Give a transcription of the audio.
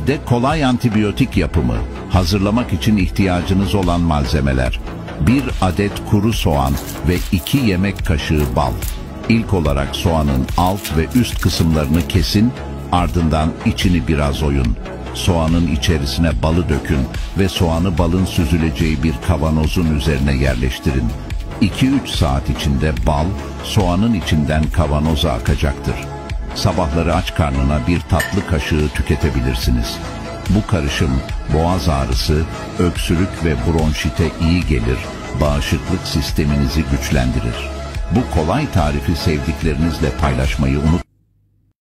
Evde kolay antibiyotik yapımı. Hazırlamak için ihtiyacınız olan malzemeler: 1 adet kuru soğan ve 2 yemek kaşığı bal. İlk olarak soğanın alt ve üst kısımlarını kesin, ardından içini biraz oyun. Soğanın içerisine balı dökün ve soğanı balın süzüleceği bir kavanozun üzerine yerleştirin. 2-3 saat içinde bal, soğanın içinden kavanoza akacaktır. Sabahları aç karnına bir tatlı kaşığı tüketebilirsiniz. Bu karışım boğaz ağrısı, öksürük ve bronşite iyi gelir, bağışıklık sisteminizi güçlendirir. Bu kolay tarifi sevdiklerinizle paylaşmayı unutmayın.